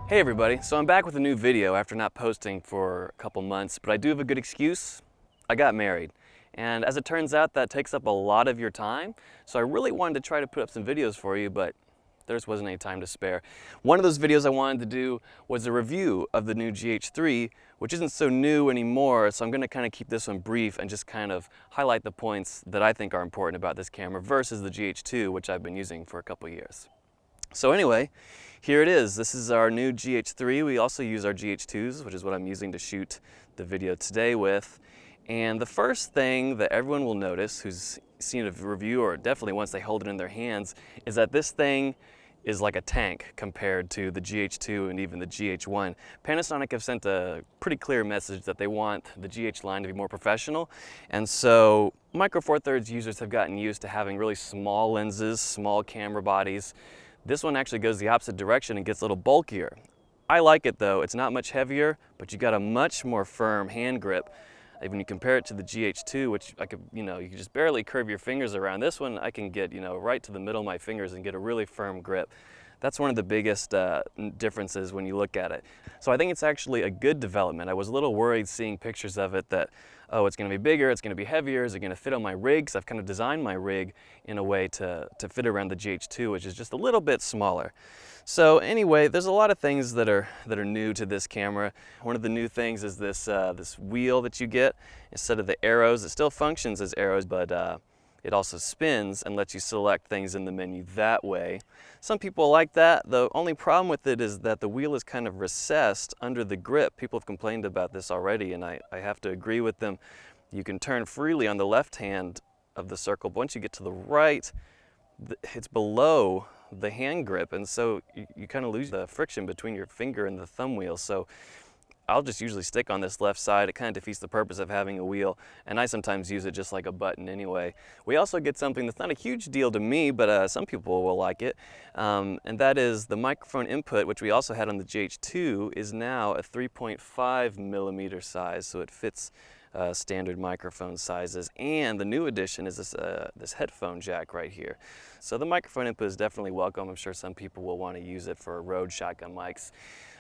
Hey everybody, so I'm back with a new video after not posting for a couple months, but I do have a good excuse. I got married. And as it turns out, that takes up a lot of your time. So I really wanted to try to put up some videos for you, but there just wasn't any time to spare. One of those videos I wanted to do was a review of the new GH3, which isn't so new anymore, so I'm gonna kind of keep this one brief and just kind of highlight the points that I think are important about this camera versus the GH2, which I've been using for a couple years. So anyway, here it is. This is our new GH3. We also use our GH2s, which is what I'm using to shoot the video today with. And the first thing that everyone will notice who's seen a review, or definitely once they hold it in their hands, is that this thing is like a tank compared to the GH2 and even the GH1. Panasonic have sent a pretty clear message that they want the GH line to be more professional. And so Micro Four Thirds users have gotten used to having really small lenses, small camera bodies. This one actually goes the opposite direction and gets a little bulkier. I like it though. It's not much heavier, but you got a much more firm hand grip. When you compare it to the GH2, which I could, you can just barely curve your fingers around. This one I can get, right to the middle of my fingers and get a really firm grip. That's one of the biggest differences when you look at it. So I think it's actually a good development. I was a little worried seeing pictures of it that, oh, it's going to be bigger, it's going to be heavier, is it going to fit on my rig? Because I've kind of designed my rig in a way to fit around the GH2, which is just a little bit smaller. So anyway, there's a lot of things that are new to this camera. One of the new things is this this wheel that you get instead of the arrows. It still functions as arrows, but it also spins and lets you select things in the menu that way. Some people like that. The only problem with it is that the wheel is kind of recessed under the grip. People have complained about this already, and I have to agree with them. You can turn freely on the left hand of the circle, but once you get to the right, it's below the hand grip, and so you kind of lose the friction between your finger and the thumb wheel. So I'll just usually stick on this left side. It kind of defeats the purpose of having a wheel, and I sometimes use it just like a button anyway. We also get something that's not a huge deal to me, but some people will like it, and that is the microphone input, which we also had on the GH2, is now a 3.5 millimeter size, so it fits standard microphone sizes. And the new addition is this headphone jack right here. So the microphone input is definitely welcome. I'm sure some people will want to use it for Rode shotgun mics.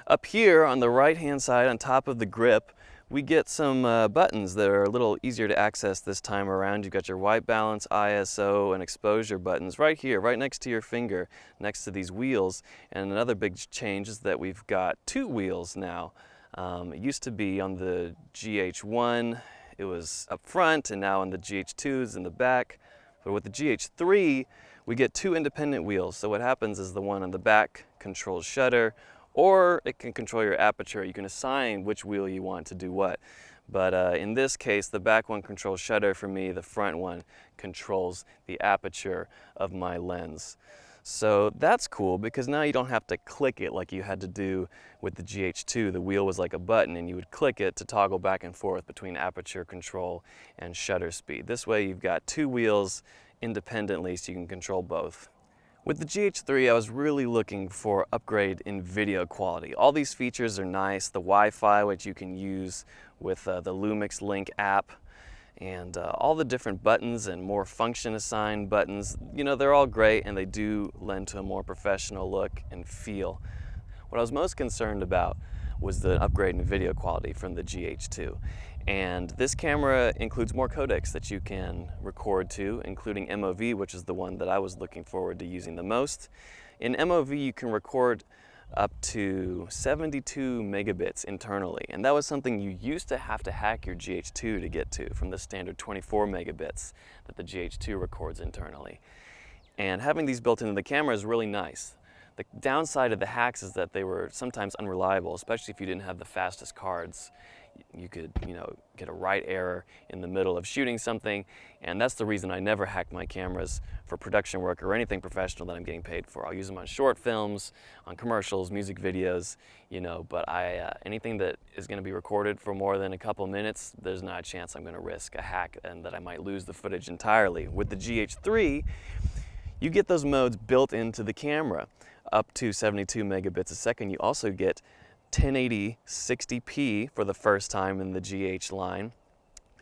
Up here on the right hand side on top of the grip, we get some buttons that are a little easier to access this time around. You've got your white balance, ISO, and exposure buttons right here, right next to your finger, next to these wheels. And another big change is that we've got two wheels now. It used to be on the GH1, it was up front, and now on the GH2s in the back. But with the GH3, we get two independent wheels. So what happens is the one on the back controls shutter, or it can control your aperture. You can assign which wheel you want to do what. But in this case, the back one controls shutter for me, the front one controls the aperture of my lens. So that's cool because now you don't have to click it like you had to do with the GH2. The wheel was like a button and you would click it to toggle back and forth between aperture control and shutter speed. This way you've got two wheels independently so you can control both. With the GH3, I was really looking for upgrade in video quality. All these features are nice. The Wi-Fi, which you can use with the Lumix Link app, and all the different buttons and more function assigned buttons, they're all great and they do lend to a more professional look and feel. What I was most concerned about was the upgrade in video quality from the GH2. And this camera includes more codecs that you can record to, including MOV, which is the one that I was looking forward to using the most. In MOV, you can record up to 72 megabits internally, and that was something you used to have to hack your GH2 to get to from the standard 24 megabits that the GH2 records internally. And having these built into the camera is really nice. The downside of the hacks is that they were sometimes unreliable, especially if you didn't have the fastest cards. You could, get a write error in the middle of shooting something, and that's the reason I never hack my cameras for production work or anything professional that I'm getting paid for. I'll use them on short films, on commercials, music videos, but anything that is going to be recorded for more than a couple minutes, there's not a chance I'm going to risk a hack and that I might lose the footage entirely. With the GH3, you get those modes built into the camera. Up to 72 megabits a second, you also get 1080 60p for the first time in the GH line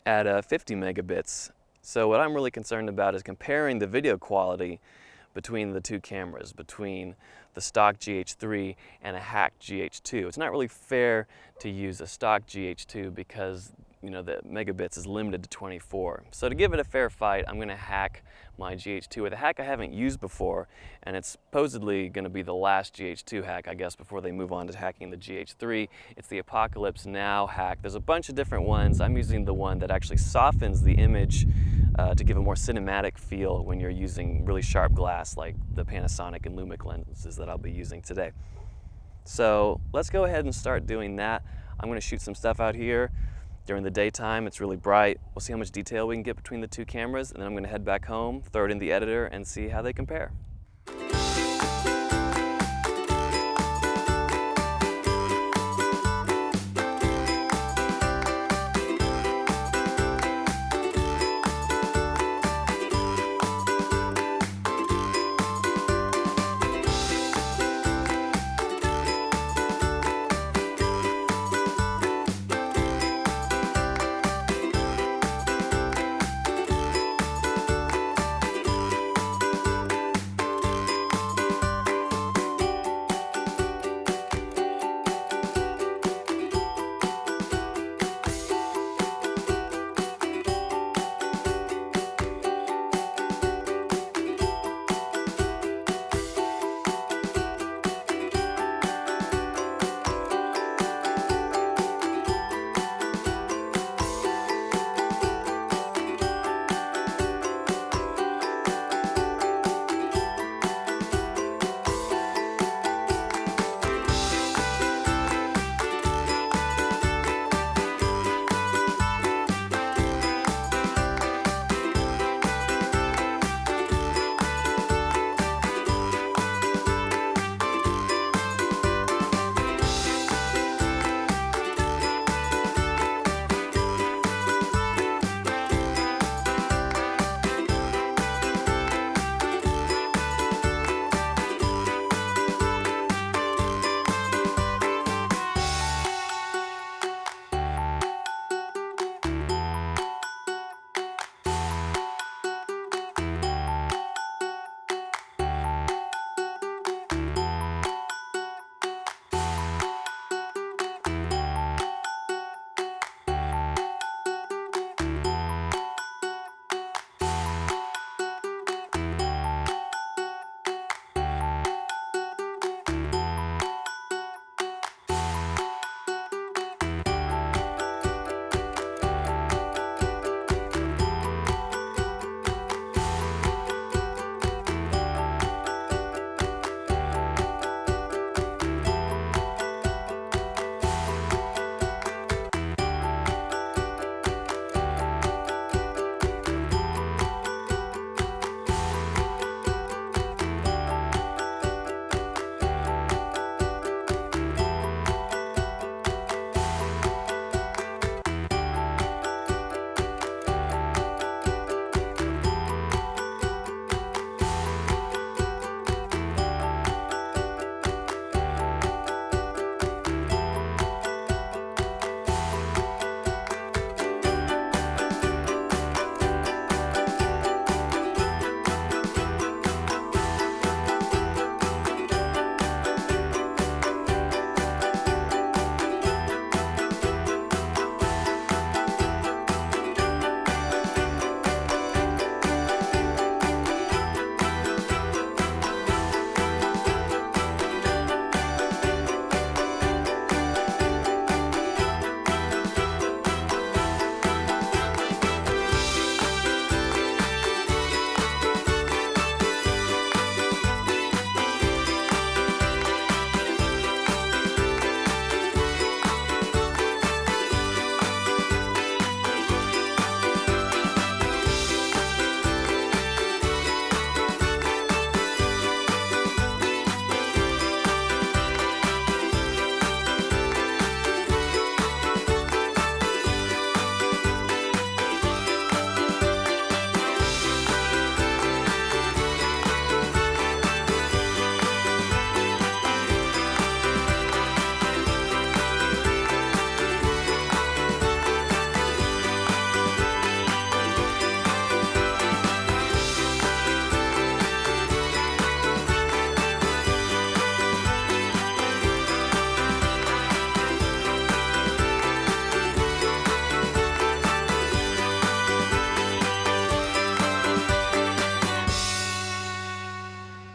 at 50 megabits. So what I'm really concerned about is comparing the video quality between the two cameras, between the stock GH3 and a hacked GH2. It's not really fair to use a stock GH2 because the megabits is limited to 24. So to give it a fair fight, I'm going to hack my GH2 with a hack I haven't used before, and it's supposedly going to be the last GH2 hack, I guess, before they move on to hacking the GH3. It's the Apocalypse Now hack. There's a bunch of different ones. I'm using the one that actually softens the image to give a more cinematic feel when you're using really sharp glass like the Panasonic and Lumix lenses that I'll be using today. So let's go ahead and start doing that. I'm going to shoot some stuff out here during the daytime. It's really bright. We'll see how much detail we can get between the two cameras, and then I'm going to head back home, throw it in the editor, and see how they compare.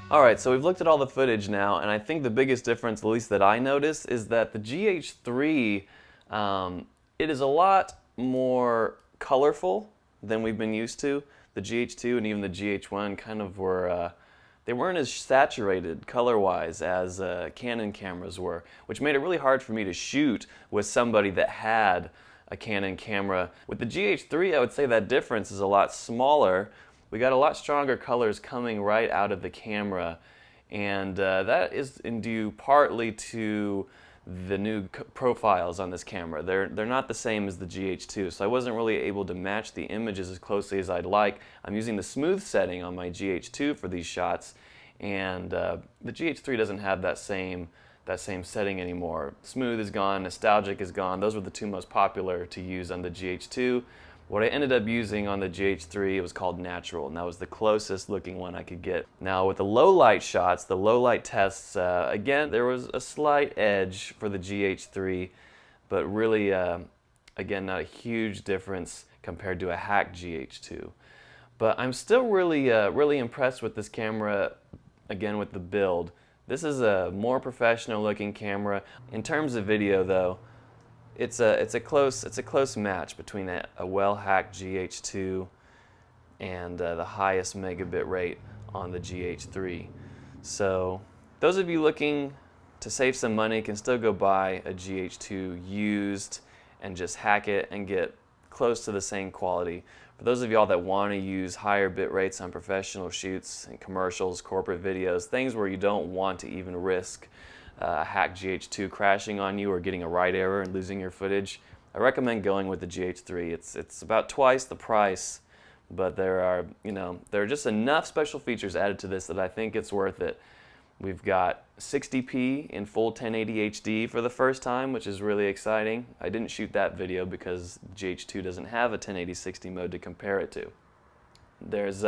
Alright, so we've looked at all the footage now, and I think the biggest difference, at least that I noticed, is that the GH3, it is a lot more colorful than we've been used to. The GH2 and even the GH1 kind of were, they weren't as saturated color-wise as Canon cameras were, which made it really hard for me to shoot with somebody that had a Canon camera. With the GH3, I would say that difference is a lot smaller. We got a lot stronger colors coming right out of the camera, and that is due partly to the new profiles on this camera. They're not the same as the GH2, so I wasn't really able to match the images as closely as I'd like. I'm using the smooth setting on my GH2 for these shots, and the GH3 doesn't have that same setting anymore. Smooth is gone, nostalgic is gone. Those were the two most popular to use on the GH2. What I ended up using on the GH3, it was called Natural, and that was the closest looking one I could get. Now with the low light shots, the low light tests, again, there was a slight edge for the GH3, but really, again, not a huge difference compared to a hacked GH2. But I'm still really impressed with this camera, again with the build. This is a more professional looking camera. In terms of video though, it's a close match between a well-hacked GH2 and the highest megabit rate on the GH3. So those of you looking to save some money can still go buy a GH2 used and just hack it and get close to the same quality. For those of y'all that want to use higher bit rates on professional shoots and commercials, corporate videos, things where you don't want to even risk a hacked GH2 crashing on you or getting a write error and losing your footage, I recommend going with the GH3. It's about twice the price, but there are just enough special features added to this that I think it's worth it. We've got 60p in full 1080 HD for the first time, which is really exciting. I didn't shoot that video because GH2 doesn't have a 1080-60 mode to compare it to. There's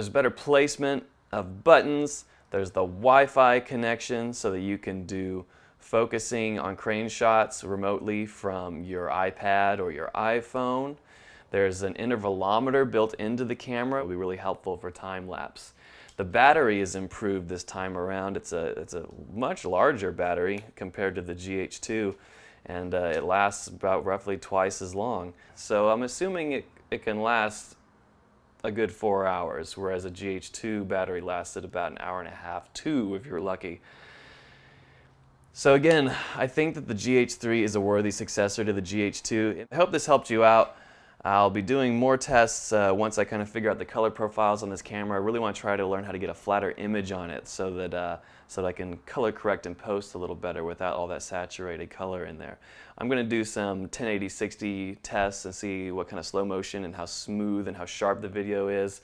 better placement of buttons. There's the Wi-Fi connection so that you can do focusing on crane shots remotely from your iPad or your iPhone. There's an intervalometer built into the camera. It'll be really helpful for time lapse. The battery is improved this time around. It's a much larger battery compared to the GH2, and it lasts about roughly twice as long. So I'm assuming it can last a good 4 hours, whereas a GH2 battery lasted about an hour and a half, 2 if you're lucky. So again, I think that the GH3 is a worthy successor to the GH2. I hope this helped you out. I'll be doing more tests once I kind of figure out the color profiles on this camera. I really want to try to learn how to get a flatter image on it so that I can color correct and post a little better without all that saturated color in there. I'm going to do some 1080-60 tests and see what kind of slow motion and how smooth and how sharp the video is.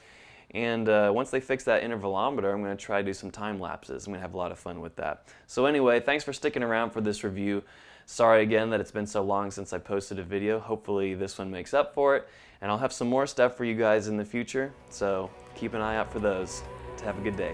And once they fix that intervalometer, I'm going to try to do some time lapses. I'm going to have a lot of fun with that. So anyway, thanks for sticking around for this review. Sorry again that it's been so long since I posted a video. Hopefully this one makes up for it. And I'll have some more stuff for you guys in the future, so keep an eye out for those. Have a good day.